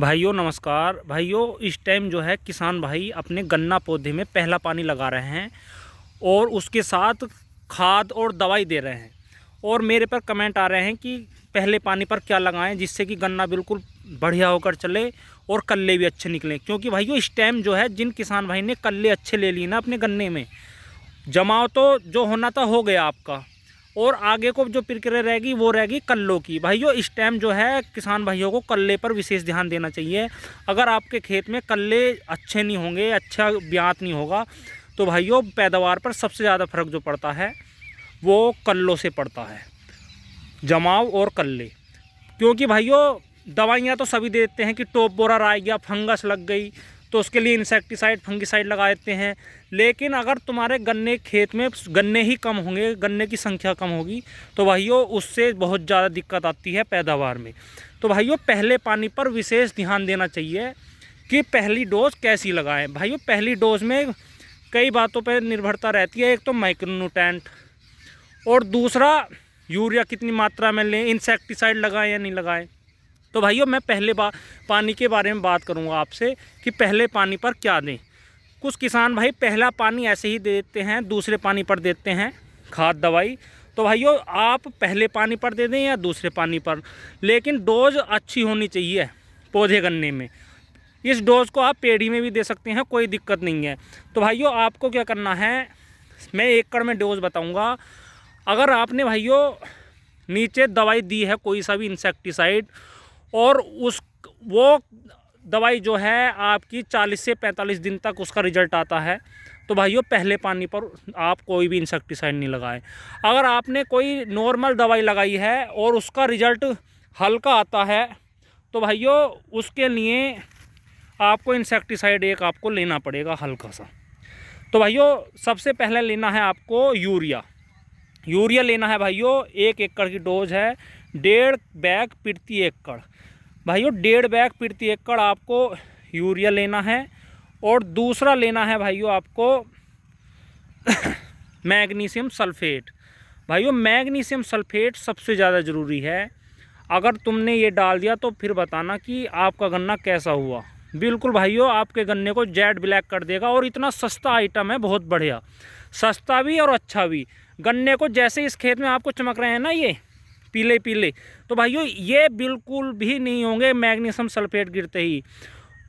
भाइयों नमस्कार। भाइयों इस टाइम जो है किसान भाई अपने गन्ना पौधे में पहला पानी लगा रहे हैं और उसके साथ खाद और दवाई दे रहे हैं। और मेरे पर कमेंट आ रहे हैं कि पहले पानी पर क्या लगाएं जिससे कि गन्ना बिल्कुल बढ़िया होकर चले और कल्ले भी अच्छे निकलें। क्योंकि भाइयों इस टाइम जो है जिन किसान भाई ने कल्ले अच्छे ले लिए ना अपने गन्ने में, जमाव तो जो होना था हो गया आपका, और आगे को जो प्रक्रिया रहेगी वो रहेगी कल्लों की। भाइयों इस टाइम जो है किसान भाइयों को कल्ले पर विशेष ध्यान देना चाहिए। अगर आपके खेत में कल्ले अच्छे नहीं होंगे, अच्छा ब्यात नहीं होगा, तो भाइयों पैदावार पर सबसे ज़्यादा फर्क जो पड़ता है वो कल्लों से पड़ता है, जमाव और कल्ले। क्योंकि भाइयों दवाइयाँ तो सभी देते हैं कि टॉप बोरर आ गया, फंगस लग गई तो उसके लिए इंसेक्टिसाइड फंगिसाइड लगा देते हैं। लेकिन अगर तुम्हारे गन्ने खेत में गन्ने ही कम होंगे, गन्ने की संख्या कम होगी, तो भाइयों उससे बहुत ज़्यादा दिक्कत आती है पैदावार में। तो भाइयों पहले पानी पर विशेष ध्यान देना चाहिए कि पहली डोज कैसी लगाएं। भाइयों पहली डोज में कई बातों पर निर्भरता रहती है। एक तो माइक्रोन्यूट्रेंट, और दूसरा यूरिया कितनी मात्रा में लें, इंसेक्टिसाइड लगाएं या नहीं लगाएं। तो भाइयों मैं पहले पानी के बारे में बात करूंगा आपसे कि पहले पानी पर क्या दें। कुछ किसान भाई पहला पानी ऐसे ही दे देते हैं, दूसरे पानी पर देते हैं खाद दवाई। तो भाइयों आप पहले पानी पर दे दें या दूसरे पानी पर, लेकिन डोज अच्छी होनी चाहिए पौधे गन्ने में। इस डोज को आप पेड़ी में भी दे सकते हैं, कोई दिक्कत नहीं है। तो भाइयों आपको क्या करना है, मैं एकड़ में डोज बताऊँगा। अगर आपने भाइयों नीचे दवाई दी है कोई सा भी इंसेक्टिसाइड, और वो दवाई जो है आपकी 40 से 45 दिन तक उसका रिजल्ट आता है, तो भाइयों पहले पानी पर आप कोई भी इंसेक्टिसाइड नहीं लगाएं। अगर आपने कोई नॉर्मल दवाई लगाई है और उसका रिजल्ट हल्का आता है, तो भाइयों उसके लिए आपको इंसेक्टिसाइड एक आपको लेना पड़ेगा हल्का सा। तो भाइयों सबसे पहले लेना है आपको यूरिया लेना है भाइयों। 1 एकड़ की डोज है 1.5 बैग प्रति एकड़। भाइयों 1.5 बैग प्रति एकड़ आपको यूरिया लेना है। और दूसरा लेना है भाइयों आपको मैग्नीशियम सल्फेट। भाइयों मैग्नीशियम सल्फेट सबसे ज़्यादा ज़रूरी है। अगर तुमने ये डाल दिया तो फिर बताना कि आपका गन्ना कैसा हुआ। बिल्कुल भाइयों आपके गन्ने को जेड ब्लैक कर देगा। और इतना सस्ता आइटम है, बहुत बढ़िया, सस्ता भी और अच्छा भी। गन्ने को जैसे इस खेत में आपको चमक रहे हैं ना ये पीले पीले, तो भाइयों ये बिल्कुल भी नहीं होंगे मैग्नीशियम सल्फेट गिरते ही।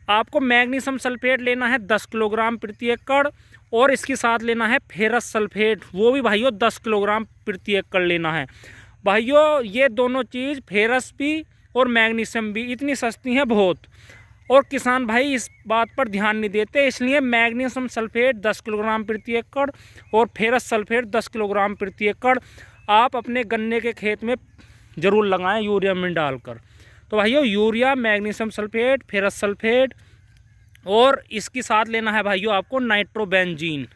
आपको मैग्नीशियम सल्फेट लेना है 10 किलोग्राम प्रति एकड़, और इसके साथ लेना है फेरस सल्फेट, वो भी भाइयों 10 किलोग्राम प्रति एकड़ लेना है। भाइयों ये दोनों चीज़, फेरस भी और मैग्नीशियम भी, इतनी सस्ती हैं बहुत, और किसान भाई इस बात पर ध्यान नहीं देते। इसलिए मैग्नीशियम सल्फेट 10 किलोग्राम प्रति एकड़ और फेरस सल्फेट 10 किलोग्राम प्रति एकड़ आप अपने गन्ने के खेत में ज़रूर लगाएं यूरिया में डालकर। तो भाइयों urea, magnesium sulphate, ferrous sulphate, और इसके साथ लेना है भाइयों आपको नाइट्रोबेंजीन।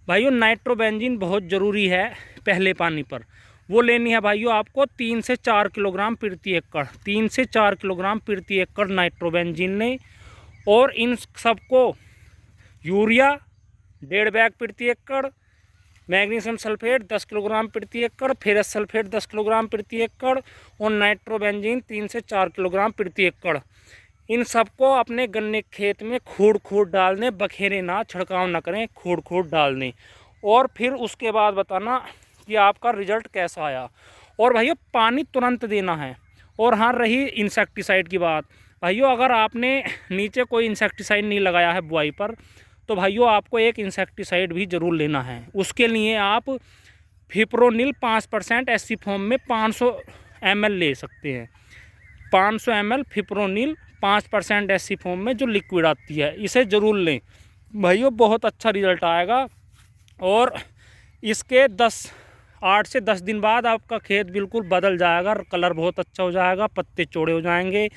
भाइयों नाइट्रोबेंजीन बहुत ज़रूरी है पहले पानी पर। वो लेनी है भाइयों आपको 3 से 4 किलोग्राम प्रति एकड़। 3 से 4 किलोग्राम प्रति एकड़ नाइट्रोबेंजीन लें। और इन सबको यूरिया 1.5 बैग प्रति एकड़, मैग्नीशियम सल्फेट 10 किलोग्राम प्रति एकड़, फेरस सल्फेट 10 किलोग्राम प्रति एकड़, और नाइट्रोबेंजीन 3 से 4 किलोग्राम प्रति एकड़, इन सबको अपने गन्ने खेत में खूड़ डाल दें। बखेरे ना, छिड़काव ना करें, खूड़ डाल दें। और फिर उसके बाद बताना कि आपका रिजल्ट कैसा आया। और भाइयों पानी तुरंत देना है। और हाँ रही इंसेक्टिसाइड की बात, भाइयों अगर आपने नीचे कोई इंसेक्टिसाइड नहीं लगाया है बुआई पर, तो भाइयों आपको एक इंसेक्टिसाइड भी ज़रूर लेना है। उसके लिए आप फिप्रोनिल 5% एससी फॉर्म में 500 ml ले सकते हैं। 500 ml फिप्रोनिल 5% एससी फॉर्म में जो लिक्विड आती है, इसे ज़रूर लें भाइयों, बहुत अच्छा रिजल्ट आएगा। और इसके 8 से 10 दिन बाद आपका खेत बिल्कुल बदल जाएगा, कलर बहुत अच्छा हो जाएगा, पत्ते चौड़े हो जाएंगे,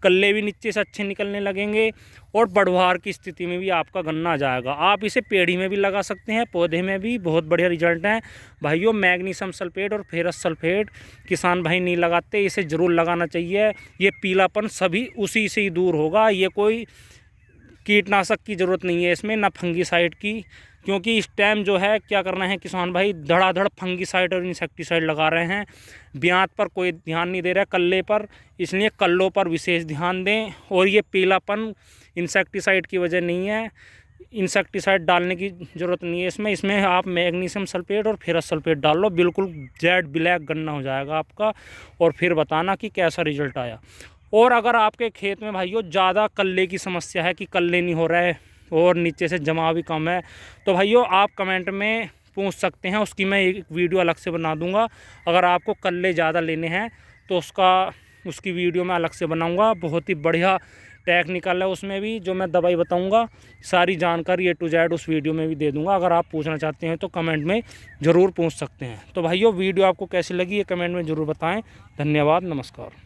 कल्ले भी नीचे से अच्छे निकलने लगेंगे, और बढ़वार की स्थिति में भी आपका गन्ना आ जाएगा। आप इसे पेड़ी में भी लगा सकते हैं, पौधे में भी बहुत बढ़िया रिजल्ट हैं। भाइयों मैग्नीशियम सल्फेट और फेरस सल्फेट किसान भाई नहीं लगाते, इसे ज़रूर लगाना चाहिए। ये पीलापन सभी उसी से ही दूर होगा। ये कोई कीटनाशक की ज़रूरत नहीं है इसमें, ना फंगीसाइड की, क्योंकि इस टाइम जो है क्या करना है किसान भाई, धड़ाधड़ फंगीसाइड और इंसेक्टिसाइड लगा रहे हैं। ब्यात पर कोई ध्यान नहीं दे रहा है, कल्ले पर, इसलिए कल्लों पर विशेष ध्यान दें। और ये पीलापन इंसेक्टिसाइड की वजह नहीं है, इंसेक्टिसाइड डालने की ज़रूरत नहीं है इसमें आप मैग्नीशियम सल्फेट और फेरस सल्फेट डाल लो, बिल्कुल जेड ब्लैक गन्ना हो जाएगा आपका। और फिर बताना कि कैसा रिजल्ट आया। और अगर आपके खेत में भाइयों ज़्यादा कल्ले की समस्या है कि कल्ले नहीं हो रहा है और नीचे से जमा भी कम है, तो भाइयों आप कमेंट में पूछ सकते हैं, उसकी मैं एक वीडियो अलग से बना दूंगा। अगर आपको कल्ले ज़्यादा लेने हैं तो उसकी वीडियो मैं अलग से बनाऊंगा। बहुत ही बढ़िया टेक्निकल है उसमें भी, जो मैं दवाई बताऊंगा सारी जानकारी A to Z उस वीडियो में भी दे दूंगा। अगर आप पूछना चाहते हैं तो कमेंट में ज़रूर पूछ सकते हैं। तो भाइयों वीडियो आपको कैसी लगी ये कमेंट में ज़रूर बताएं। धन्यवाद, नमस्कार।